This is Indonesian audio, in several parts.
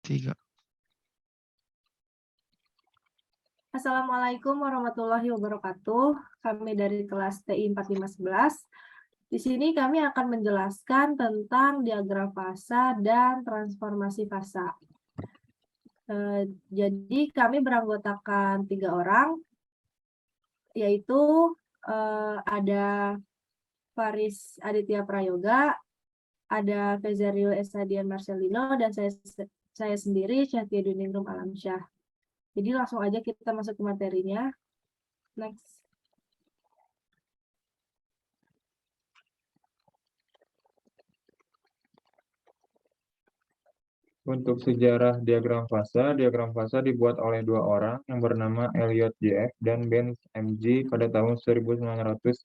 3. Assalamualaikum warahmatullahi wabarakatuh. Kami dari kelas TI 4511. Di sini kami akan menjelaskan tentang diagram fasa dan transformasi fasa. Jadi kami beranggotakan 3 orang, yaitu ada Faris Aditya Prayoga, ada Fezario Estadian Marcelino, dan saya sendiri Syahtia Duningrum Alamsyah. Jadi langsung aja kita masuk ke materinya. Next. Untuk sejarah diagram fasa dibuat oleh 2 orang yang bernama Elliot J.F. dan Ben M.G. pada tahun 1949.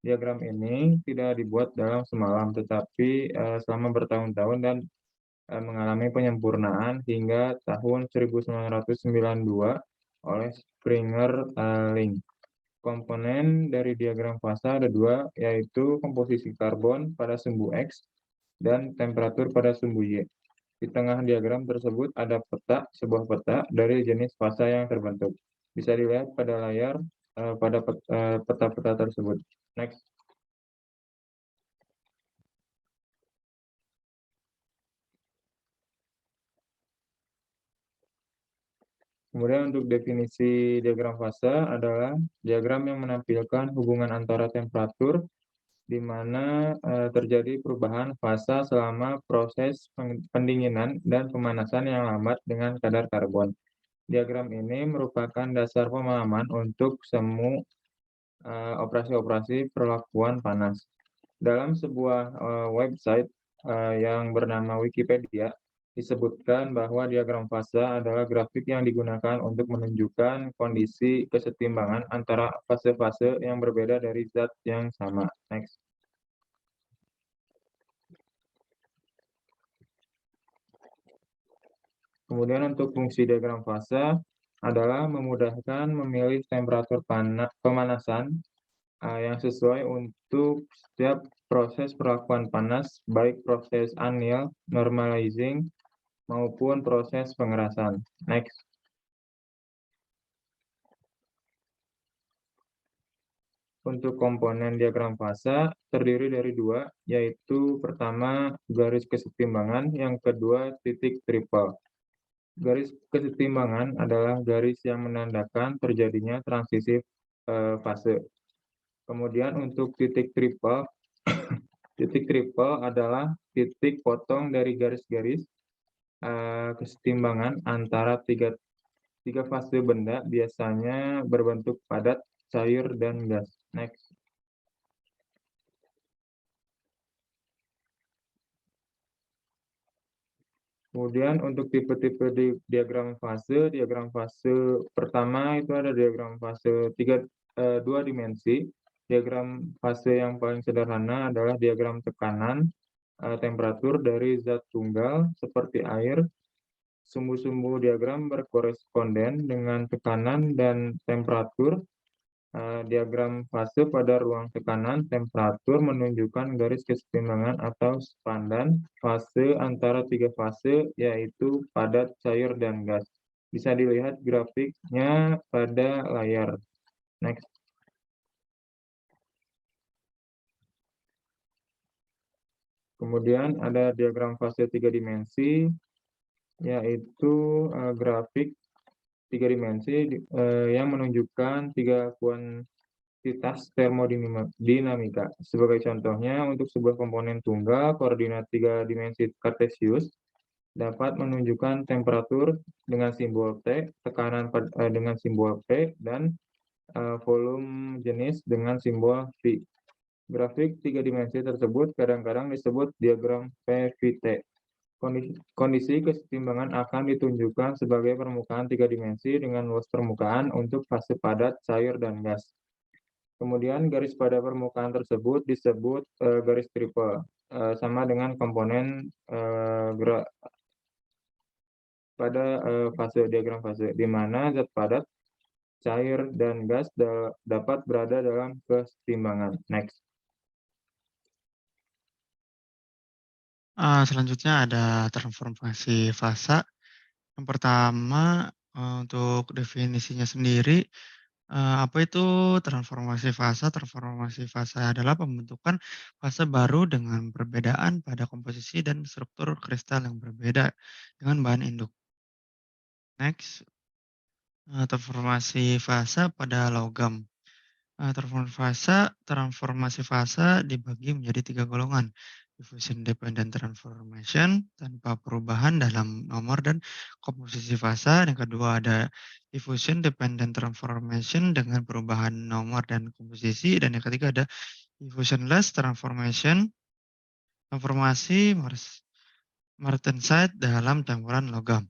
Diagram ini tidak dibuat dalam semalam, tetapi selama bertahun-tahun dan mengalami penyempurnaan hingga tahun 1992 oleh Springer Link. Komponen dari diagram fasa ada 2, yaitu komposisi karbon pada sumbu X dan temperatur pada sumbu Y. Di tengah diagram tersebut ada sebuah peta dari jenis fasa yang terbentuk. Bisa dilihat pada layar pada peta-peta tersebut. Next. Kemudian untuk definisi diagram fasa adalah diagram yang menampilkan hubungan antara temperatur di mana terjadi perubahan fasa selama proses pendinginan dan pemanasan yang lambat dengan kadar karbon. Diagram ini merupakan dasar pemahaman untuk semua operasi-operasi perlakuan panas. Dalam sebuah website yang bernama Wikipedia, disebutkan bahwa diagram fasa adalah grafik yang digunakan untuk menunjukkan kondisi kesetimbangan antara fase-fase yang berbeda dari zat yang sama. Next. Kemudian untuk fungsi diagram fasa adalah memudahkan memilih temperatur pemanasan yang sesuai untuk setiap proses perlakuan panas, baik proses anneal, normalizing, maupun proses pengerasan. Next. Untuk komponen diagram fasa terdiri dari 2, yaitu pertama garis kesetimbangan, yang kedua titik triple. Garis kesetimbangan adalah garis yang menandakan terjadinya transisi fase. Kemudian untuk titik triple, titik triple adalah titik potong dari garis-garis kesetimbangan antara tiga fase benda, biasanya berbentuk padat, cair, dan gas. Next. Kemudian untuk tipe-tipe diagram fase pertama itu ada diagram fase 2 dimensi. Diagram fase yang paling sederhana adalah diagram tekanan temperatur dari zat tunggal seperti air. Sumbu-sumbu diagram berkoresponden dengan tekanan dan temperatur. Diagram fase pada ruang tekanan temperatur menunjukkan garis kesetimbangan atau spandan fase antara 3 fase, yaitu padat, cair, dan gas. Bisa dilihat grafiknya pada layar. Next. Kemudian ada diagram fase 3 dimensi, yaitu grafik 3 dimensi yang menunjukkan 3 kuantitas termodinamika. Sebagai contohnya, untuk sebuah komponen tunggal, koordinat 3 dimensi kartesius dapat menunjukkan temperatur dengan simbol T, tekanan dengan simbol P, dan volume jenis dengan simbol V. Grafik 3 dimensi tersebut kadang-kadang disebut diagram PVT. Kondisi kesetimbangan akan ditunjukkan sebagai permukaan 3 dimensi dengan luas permukaan untuk fase padat, cair, dan gas. Kemudian garis pada permukaan tersebut disebut garis triple, sama dengan komponen pada fase diagram fase, di mana zat padat, cair, dan gas dapat berada dalam kesetimbangan. Next. Selanjutnya ada transformasi fasa. Yang pertama, untuk definisinya sendiri, apa itu transformasi fasa? Transformasi fasa adalah pembentukan fase baru dengan perbedaan pada komposisi dan struktur kristal yang berbeda dengan bahan induk. Next, transformasi fasa pada logam. Transformasi fasa dibagi menjadi 3 golongan. Diffusion dependent transformation tanpa perubahan dalam nomor dan komposisi fasa. Yang kedua ada diffusion dependent transformation dengan perubahan nomor dan komposisi. Dan yang ketiga ada diffusionless transformation, transformasi martensite dalam campuran logam.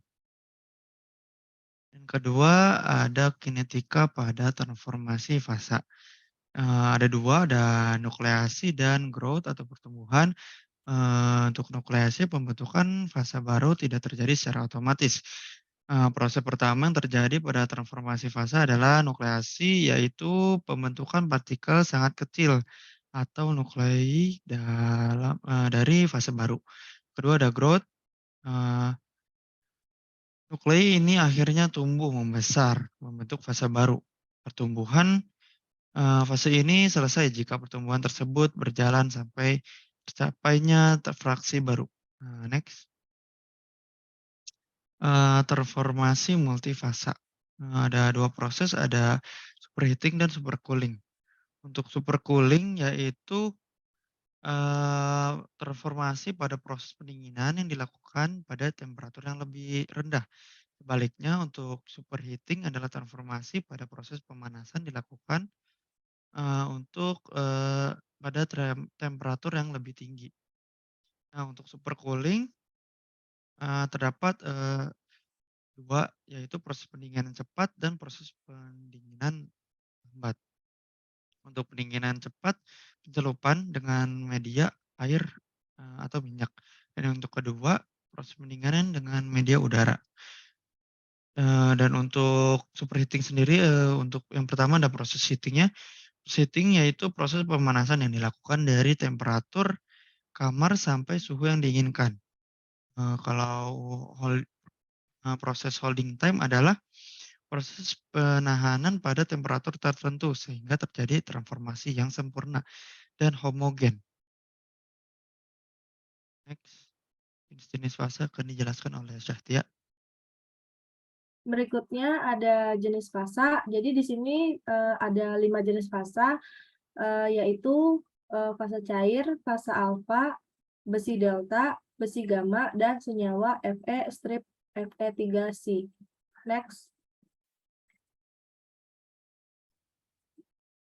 Yang kedua ada kinetika pada transformasi fasa. Ada 2, ada nukleasi dan growth atau pertumbuhan. Untuk nukleasi, pembentukan fasa baru tidak terjadi secara otomatis. Proses pertama yang terjadi pada transformasi fasa adalah nukleasi, yaitu pembentukan partikel sangat kecil atau nuklei dari fase baru. Kedua ada growth, eee, nuklei ini akhirnya tumbuh membesar, membentuk fase baru. Pertumbuhan fase ini selesai jika pertumbuhan tersebut berjalan sampai tercapainya fraksi baru. Next, transformasi multifasa. Ada 2 proses, ada superheating dan supercooling. Untuk supercooling yaitu, transformasi pada proses pendinginan yang dilakukan pada temperatur yang lebih rendah. Sebaliknya untuk superheating adalah transformasi pada proses pemanasan dilakukan pada temperatur yang lebih tinggi. Nah, untuk supercooling, terdapat, 2, yaitu proses pendinginan cepat dan proses pendinginan lambat. Untuk pendinginan cepat, pencelupan dengan media air, atau minyak. Dan untuk kedua, proses pendinginan dengan media udara. Dan untuk superheating sendiri, untuk yang pertama ada proses heating-nya. Heating yaitu proses pemanasan yang dilakukan dari temperatur kamar sampai suhu yang diinginkan. Kalau proses holding time adalah proses penahanan pada temperatur tertentu sehingga terjadi transformasi yang sempurna dan homogen. Next, jenis fase akan dijelaskan oleh Syahtia. Berikutnya ada jenis fasa. Jadi di sini ada 5 jenis fasa, yaitu fasa cair, fasa alfa, besi delta, besi gamma, dan senyawa Fe strip Fe3C. Next.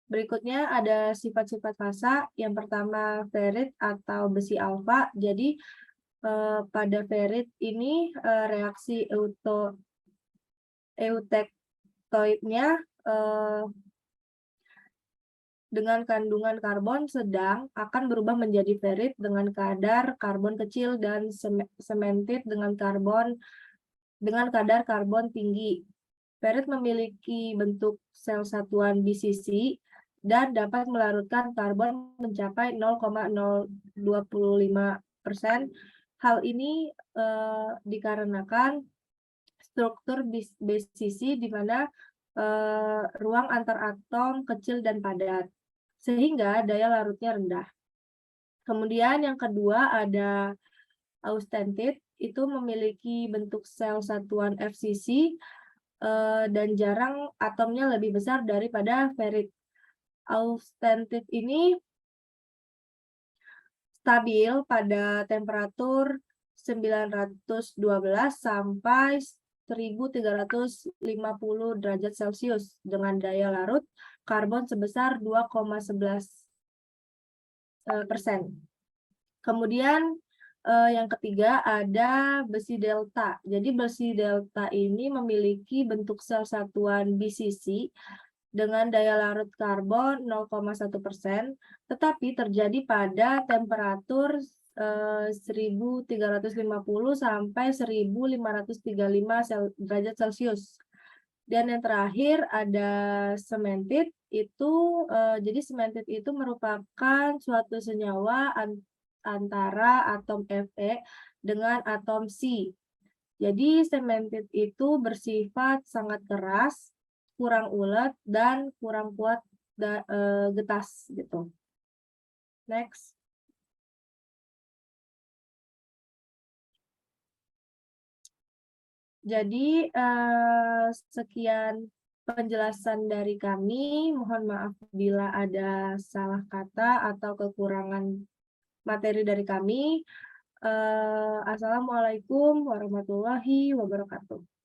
Berikutnya ada sifat-sifat fasa. Yang pertama ferrit atau besi alfa. Jadi pada ferrit ini reaksi eutektoidnya dengan kandungan karbon sedang akan berubah menjadi ferrit dengan kadar karbon kecil dan sementit dengan kadar karbon tinggi. Ferrit memiliki bentuk sel satuan BCC dan dapat melarutkan karbon mencapai 0,025%. Hal ini dikarenakan struktur BCC di mana ruang antar atom kecil dan padat, sehingga daya larutnya rendah. Kemudian yang kedua ada austentit, itu memiliki bentuk sel satuan FCC dan jarang atomnya lebih besar daripada ferrit. Austentit ini stabil pada temperatur 912 sampai 1350 derajat Celcius dengan daya larut karbon sebesar 2,11%. Kemudian yang ketiga ada besi delta. Jadi besi delta ini memiliki bentuk sel satuan BCC dengan daya larut karbon 0,1%, tetapi terjadi pada temperatur 1350 sampai 1535 derajat Celcius. Dan yang terakhir ada sementit itu, jadi sementit itu merupakan suatu senyawa antara atom Fe dengan atom Si. Jadi sementit itu bersifat sangat keras, kurang ulet, dan kurang kuat getas gitu. Next. Jadi sekian penjelasan dari kami. Mohon maaf bila ada salah kata atau kekurangan materi dari kami. Assalamualaikum warahmatullahi wabarakatuh.